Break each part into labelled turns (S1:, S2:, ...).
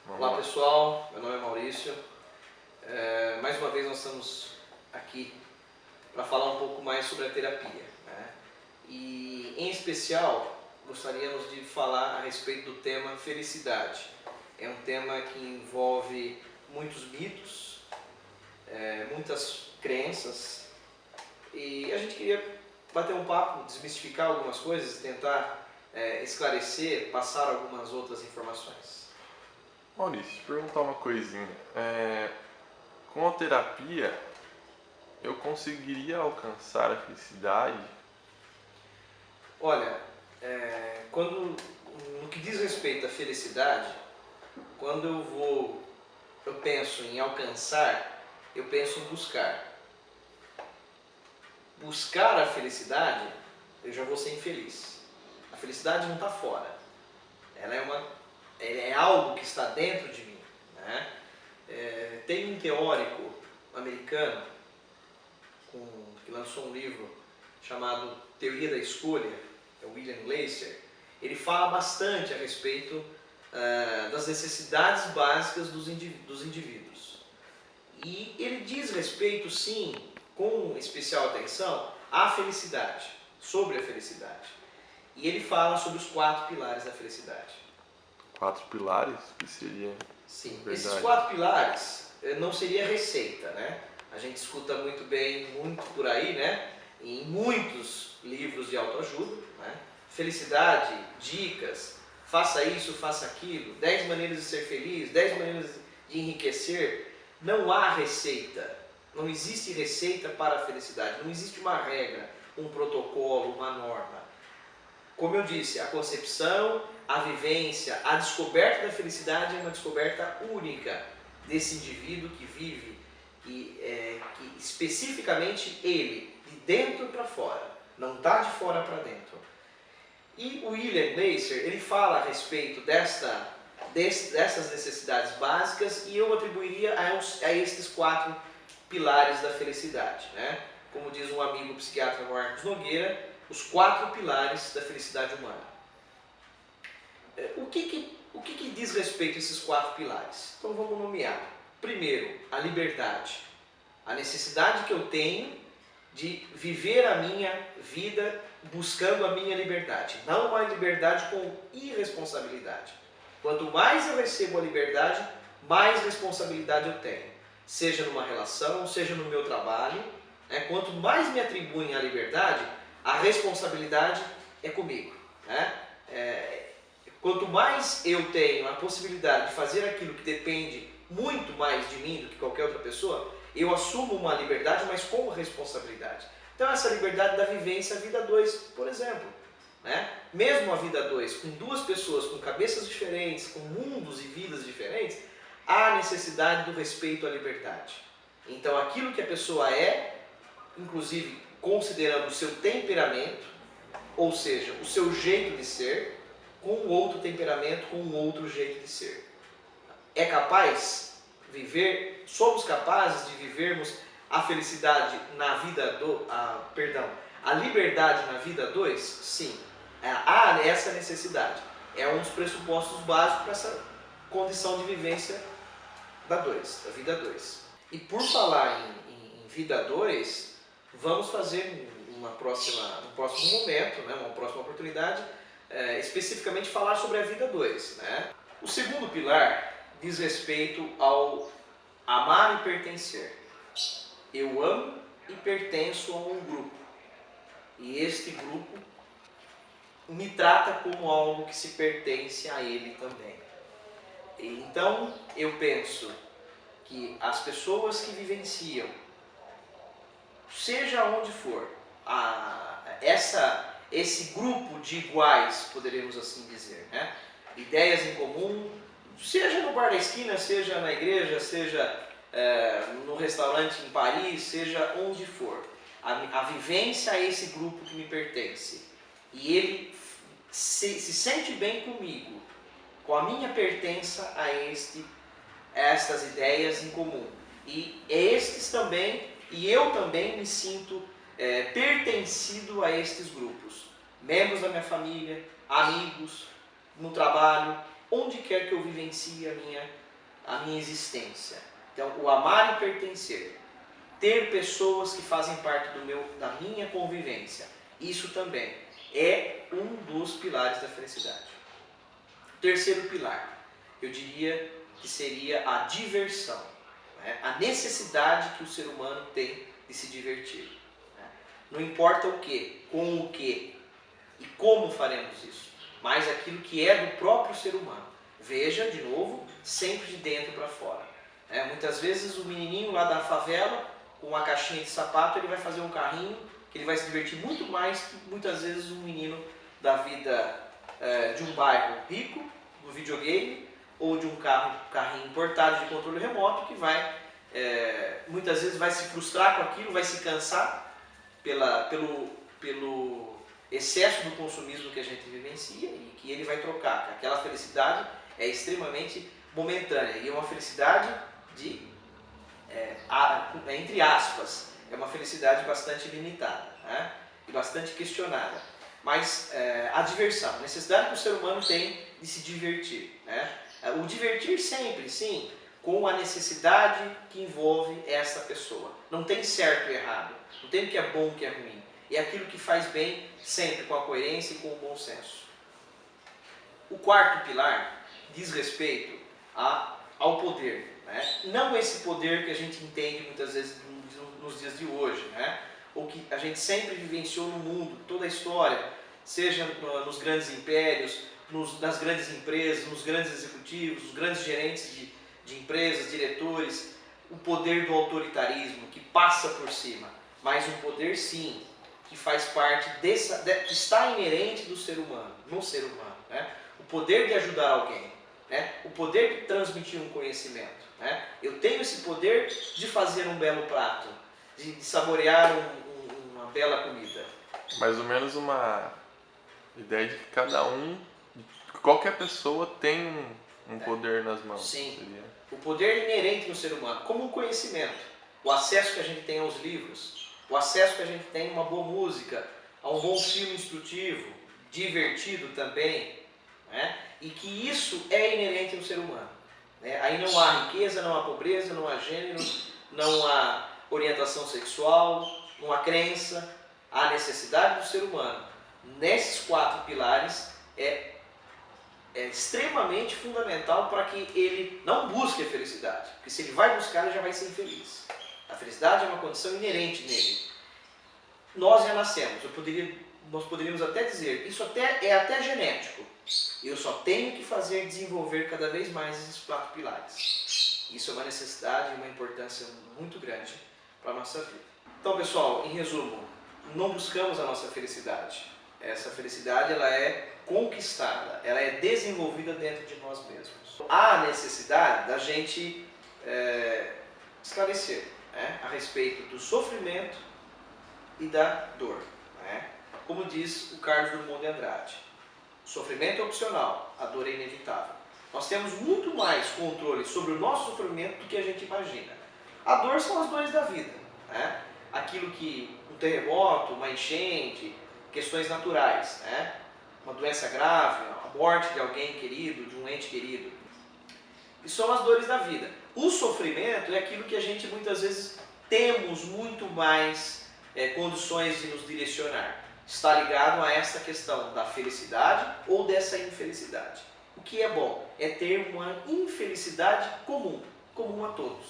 S1: Olá pessoal, meu nome é Maurício. Mais uma vez nós estamos aqui para falar um pouco mais sobre a terapia, né? E em especial gostaríamos de falar a respeito do tema felicidade. É um tema que envolve muitos mitos, muitas crenças, e a gente queria bater um papo, desmistificar algumas coisas, tentar esclarecer, passar algumas outras informações.
S2: Maurício, te perguntar uma coisinha. Com a terapia, eu conseguiria alcançar a felicidade?
S1: Olha, no que diz respeito à felicidade, quando eu penso em alcançar, eu penso em buscar. Buscar a felicidade, eu já vou ser infeliz. A felicidade não está fora. Ela é algo que está dentro de mim, né? Tem um teórico americano que lançou um livro chamado Teoria da Escolha, é o William Glasser. Ele fala bastante a respeito das necessidades básicas dos indivíduos. E ele diz respeito, sim, com especial atenção, à felicidade, sobre a felicidade. E ele fala sobre os 4 pilares da felicidade.
S2: 4 pilares? Que seria?
S1: Sim,
S2: Verdade.
S1: esses 4 pilares não seria receita, né? A gente escuta muito por aí, né? Em muitos livros de autoajuda, né? Felicidade, dicas, faça isso, faça aquilo, 10 maneiras de ser feliz, 10 maneiras de enriquecer. Não há receita, não existe receita para a felicidade, não existe uma regra, um protocolo, uma norma. Como eu disse, a concepção, a vivência, a descoberta da felicidade é uma descoberta única desse indivíduo que vive, que especificamente ele, de dentro para fora, não está de fora para dentro. E o William Glasser, ele fala a respeito dessas necessidades básicas, e eu atribuiria a estes 4 pilares da felicidade, né? Como diz um amigo psiquiatra, Marcos Nogueira, os 4 pilares da felicidade humana. O que diz respeito a esses 4 pilares? Então vamos nomear. Primeiro, a liberdade. A necessidade que eu tenho de viver a minha vida buscando a minha liberdade. Não uma liberdade com irresponsabilidade. Quanto mais eu recebo a liberdade, mais responsabilidade eu tenho. Seja numa relação, seja no meu trabalho. Quanto mais me atribuem a liberdade, a responsabilidade é comigo, né? Quanto mais eu tenho a possibilidade de fazer aquilo que depende muito mais de mim do que qualquer outra pessoa, eu assumo uma liberdade, mas com responsabilidade. Então essa liberdade da vivência, a vida 2, por exemplo, né? Mesmo a vida 2, com 2 pessoas com cabeças diferentes, com mundos e vidas diferentes, há necessidade do respeito à liberdade. Então aquilo que a pessoa é, inclusive considerando o seu temperamento, ou seja, o seu jeito de ser, com um outro temperamento, com um outro jeito de ser. É capaz de viver, somos capazes de vivermos a felicidade na vida a liberdade na vida 2? Sim. Há essa necessidade. É um dos pressupostos básicos para essa condição de vivência da vida 2. E por falar em vida 2, vamos fazer um próximo momento, né, uma próxima oportunidade, especificamente falar sobre a vida 2. Né? O segundo pilar diz respeito ao amar e pertencer. Eu amo e pertenço a um grupo. E este grupo me trata como algo que se pertence a ele também. Então eu penso que as pessoas que vivenciam, seja onde for, esse grupo de iguais, poderíamos assim dizer, né? Ideias em comum, seja no bar da esquina, seja na igreja, seja no restaurante em Paris, seja onde for. A vivência é esse grupo que me pertence. E ele se sente bem comigo, com a minha pertença a estas ideias em comum. E eu também me sinto pertencido a estes grupos. Membros da minha família, amigos, no trabalho. onde quer que eu vivencie a minha existência. Então, o amar e pertencer. Ter pessoas que fazem parte da minha convivência. Isso também é um dos pilares da felicidade. Terceiro pilar, eu diria que seria a diversão. Né? A necessidade que o ser humano tem de se divertir. Né? Não importa o que, com o que e como faremos isso, mas aquilo que é do próprio ser humano. Veja, de novo, sempre de dentro para fora. Muitas vezes o menininho lá da favela, com uma caixinha de sapato, ele vai fazer um carrinho, que ele vai se divertir muito mais que muitas vezes um menino da vida de um bairro rico, do videogame, ou de um carrinho importado de controle remoto, que vai, muitas vezes vai se frustrar com aquilo, vai se cansar pelo excesso do consumismo que a gente vivencia e que ele vai trocar. Aquela felicidade é extremamente momentânea e é uma felicidade entre aspas, é uma felicidade bastante limitada, né? E bastante questionada. Mas a diversão, a necessidade que o ser humano tem de se divertir. Né? O divertir sempre, sim, com a necessidade que envolve essa pessoa. Não tem certo e errado, não tem o que é bom e o que é ruim. É aquilo que faz bem sempre com a coerência e com o bom senso. O quarto pilar diz respeito ao poder. Né? Não esse poder que a gente entende muitas vezes nos dias de hoje, né? Ou que a gente sempre vivenciou no mundo, toda a história, seja nos grandes impérios, nas grandes empresas, nos grandes executivos, os grandes gerentes de empresas, diretores, o poder do autoritarismo que passa por cima, mas um poder sim, que faz parte que está inerente do ser humano, no ser humano, né? O poder de ajudar alguém, né? O poder de transmitir um conhecimento, né? Eu tenho esse poder de fazer um belo prato, de saborear uma bela comida.
S2: Mais ou menos uma ideia de que qualquer pessoa tem um poder nas mãos.
S1: Sim,
S2: seria.
S1: O poder inerente no ser humano, como um conhecimento, o acesso que a gente tem aos livros, o acesso que a gente tem a uma boa música, a um bom filme instrutivo, divertido também, né? E que isso é inerente ao ser humano. Né? Aí não há riqueza, não há pobreza, não há gênero, não há orientação sexual, não há crença, há necessidade do ser humano. Nesses quatro pilares é extremamente fundamental para que ele não busque a felicidade, porque se ele vai buscar, ele já vai ser infeliz. A felicidade é uma condição inerente nele. Nós já nascemos, nós poderíamos até dizer, isso é até genético. Eu só tenho que desenvolver cada vez mais esses quatro pilares. Isso é uma necessidade e uma importância muito grande para a nossa vida. Então, pessoal, em resumo, não buscamos a nossa felicidade. Essa felicidade ela é conquistada, ela é desenvolvida dentro de nós mesmos. Há necessidade da gente esclarecer, né, a respeito do sofrimento e da dor. Né? Como diz o Carlos Drummond de Andrade, o sofrimento é opcional, a dor é inevitável. Nós temos muito mais controle sobre o nosso sofrimento do que a gente imagina. A dor são as dores da vida. Né? Aquilo que um terremoto, uma enchente, questões naturais, né? Uma doença grave, a morte de alguém querido, de um ente querido. E são as dores da vida. O sofrimento é aquilo que a gente muitas vezes temos muito mais condições de nos direcionar. Está ligado a essa questão da felicidade ou dessa infelicidade. O que é bom é ter uma infelicidade comum a todos.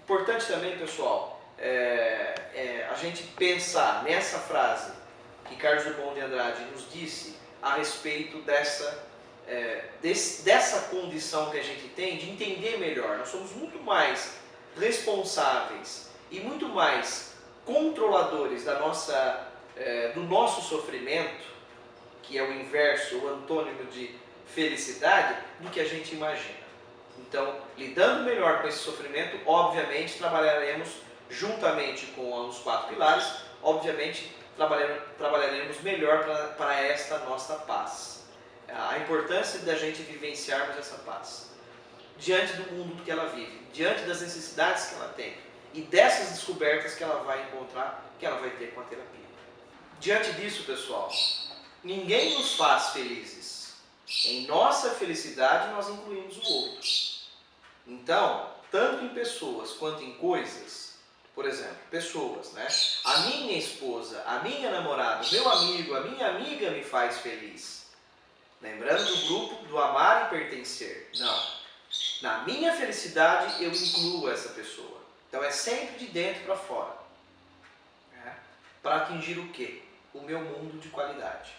S1: Importante também, pessoal, a gente pensar nessa frase que Carlos Drummond de Andrade nos disse a respeito dessa condição que a gente tem de entender melhor. Nós somos muito mais responsáveis e muito mais controladores do nosso sofrimento, que é o inverso, o antônimo de felicidade, do que a gente imagina. Então, lidando melhor com esse sofrimento, obviamente trabalharemos juntamente com os quatro pilares, obviamente trabalharemos melhor para esta nossa paz. A importância da gente vivenciarmos essa paz diante do mundo que ela vive, diante das necessidades que ela tem e dessas descobertas que ela vai encontrar, que ela vai ter com a terapia. Diante disso, pessoal, ninguém nos faz felizes. Em nossa felicidade nós incluímos o outro. Então, tanto em pessoas quanto em coisas, por exemplo, pessoas, né? A minha esposa, a minha namorada, o meu amigo, a minha amiga me faz feliz. Lembrando do grupo do amar e pertencer. Não. Na minha felicidade eu incluo essa pessoa. Então é sempre de dentro para fora. Né? Para atingir o quê? O meu mundo de qualidade.